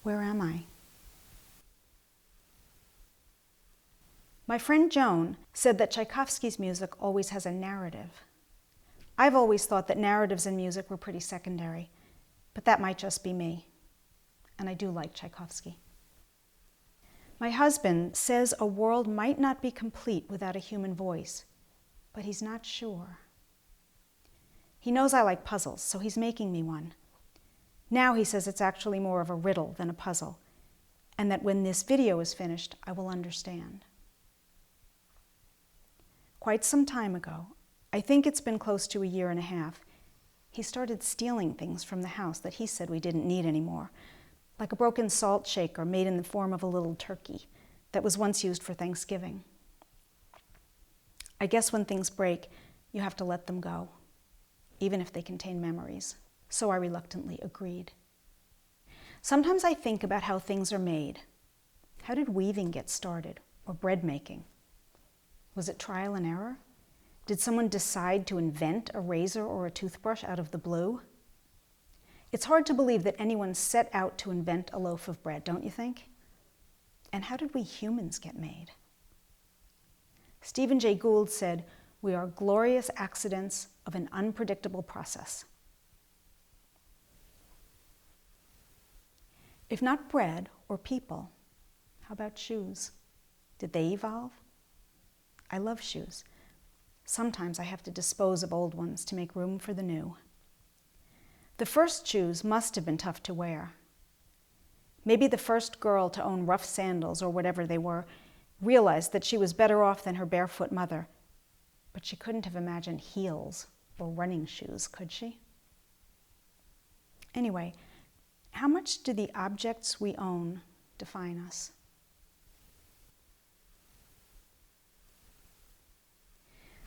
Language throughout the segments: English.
Where am I? My friend Joan said that Tchaikovsky's music always has a narrative. I've always thought that narratives in music were pretty secondary, but that might just be me. And I do like Tchaikovsky. My husband says a world might not be complete without a human voice, but he's not sure. He knows I like puzzles, so he's making me one. Now he says it's actually more of a riddle than a puzzle, and that when this video is finished, I will understand. Quite some time ago, I think it's been close to a year and a half, he started stealing things from the house that he said we didn't need anymore, like a broken salt shaker made in the form of a little turkey that was once used for Thanksgiving. I guess when things break, you have to let them go, even if they contain memories. So I reluctantly agreed. Sometimes I think about how things are made. How did weaving get started, or bread making? Was it trial and error? Did someone decide to invent a razor or a toothbrush out of the blue? It's hard to believe that anyone set out to invent a loaf of bread, don't you think? And how did we humans get made? Stephen Jay Gould said, "We are glorious accidents of an unpredictable process." If not bread or people, how about shoes? Did they evolve? I love shoes. Sometimes I have to dispose of old ones to make room for the new. The first shoes must have been tough to wear. Maybe the first girl to own rough sandals or whatever they were realized that she was better off than her barefoot mother, but she couldn't have imagined heels or running shoes, could she? Anyway, how much do the objects we own define us?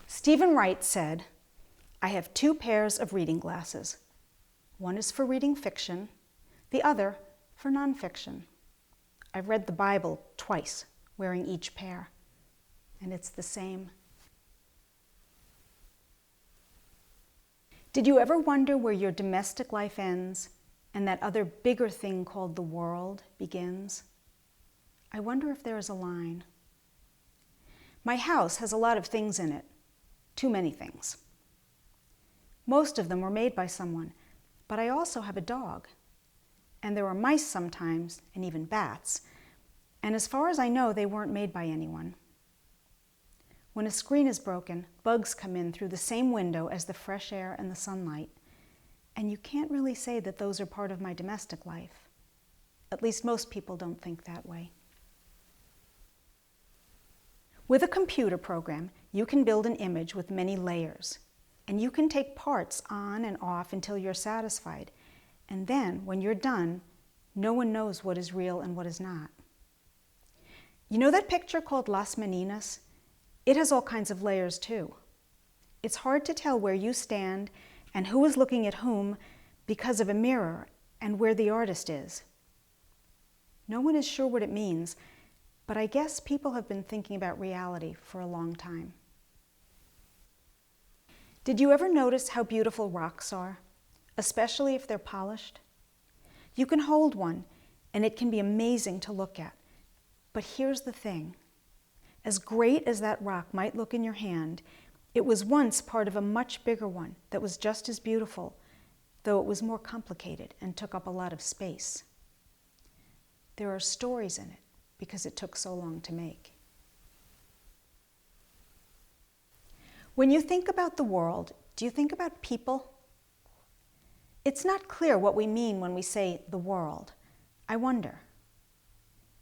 Stephen Wright said, "I have 2 pairs of reading glasses. One is for reading fiction, the other for nonfiction. I've read the Bible twice, wearing each pair, and it's the same." Did you ever wonder where your domestic life ends and that other bigger thing called the world begins? I wonder if there is a line. My house has a lot of things in it. Too many things. Most of them were made by someone, but I also have a dog. And there are mice sometimes, and even bats. And as far as I know, they weren't made by anyone. When a screen is broken, bugs come in through the same window as the fresh air and the sunlight. And you can't really say that those are part of my domestic life. At least most people don't think that way. With a computer program, you can build an image with many layers, and you can take parts on and off until you're satisfied. And then, when you're done, no one knows what is real and what is not. You know that picture called Las Meninas? It has all kinds of layers too. It's hard to tell where you stand and who is looking at whom because of a mirror and where the artist is. No one is sure what it means, but I guess people have been thinking about reality for a long time. Did you ever notice how beautiful rocks are, especially if they're polished? You can hold one, and it can be amazing to look at. But here's the thing. As great as that rock might look in your hand, it was once part of a much bigger one that was just as beautiful, though it was more complicated and took up a lot of space. There are stories in it, because it took so long to make. When you think about the world, do you think about people? It's not clear what we mean when we say the world. I wonder.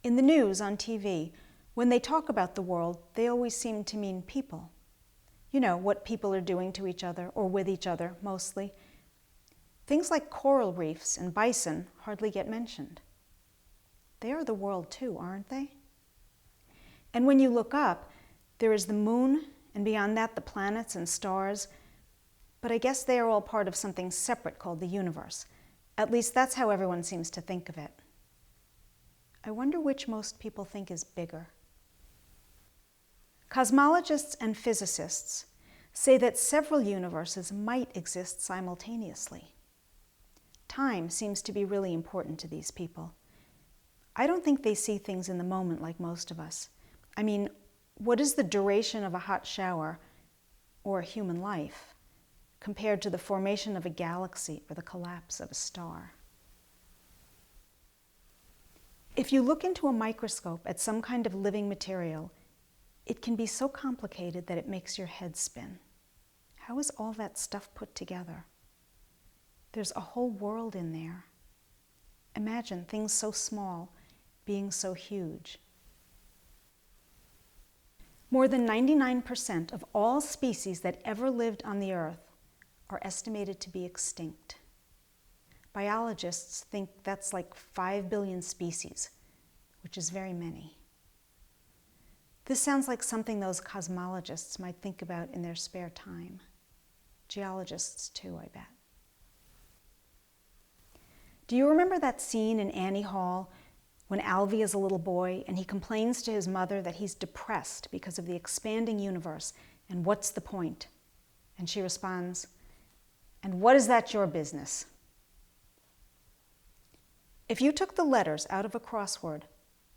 In the news on TV, when they talk about the world, they always seem to mean people. You know, what people are doing to each other, or with each other, mostly. Things like coral reefs and bison hardly get mentioned. They are the world too, aren't they? And when you look up, there is the moon, and beyond that the planets and stars. But I guess they are all part of something separate called the universe. At least that's how everyone seems to think of it. I wonder which most people think is bigger. Cosmologists and physicists say that several universes might exist simultaneously. Time seems to be really important to these people. I don't think they see things in the moment like most of us. I mean, what is the duration of a hot shower or a human life compared to the formation of a galaxy or the collapse of a star? If you look into a microscope at some kind of living material, it can be so complicated that it makes your head spin. How is all that stuff put together? There's a whole world in there. Imagine things so small being so huge. More than 99% of all species that ever lived on the earth are estimated to be extinct. Biologists think that's like 5 billion species, which is very many. This sounds like something those cosmologists might think about in their spare time. Geologists too, I bet. Do you remember that scene in Annie Hall when Alvy is a little boy and he complains to his mother that he's depressed because of the expanding universe and what's the point? And she responds, "And what is that your business?" If you took the letters out of a crossword,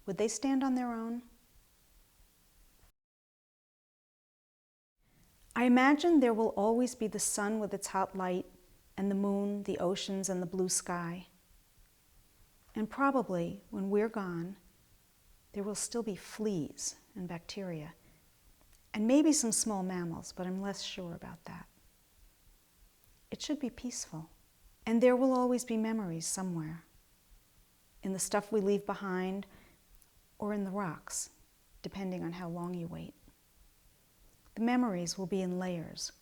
would they stand on their own? I imagine there will always be the sun with its hot light, and the moon, the oceans, and the blue sky. And probably, when we're gone, there will still be fleas and bacteria, and maybe some small mammals, but I'm less sure about that. It should be peaceful. And there will always be memories somewhere, in the stuff we leave behind, or in the rocks, depending on how long you wait. The memories will be in layers.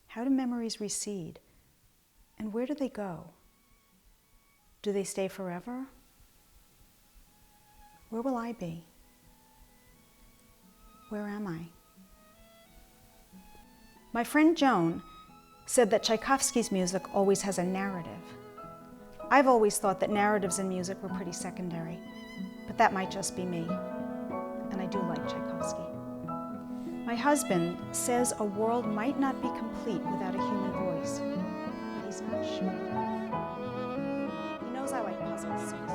How do memories recede? And where do they go? Do they stay forever? Where will I be? Where am I? My friend Joan said that Tchaikovsky's music always has a narrative. I've always thought that narratives in music were pretty secondary, but that might just be me. And I do like Tchaikovsky. My husband says a world might not be complete without a human voice, but he's not sure. He knows I like puzzles, so he's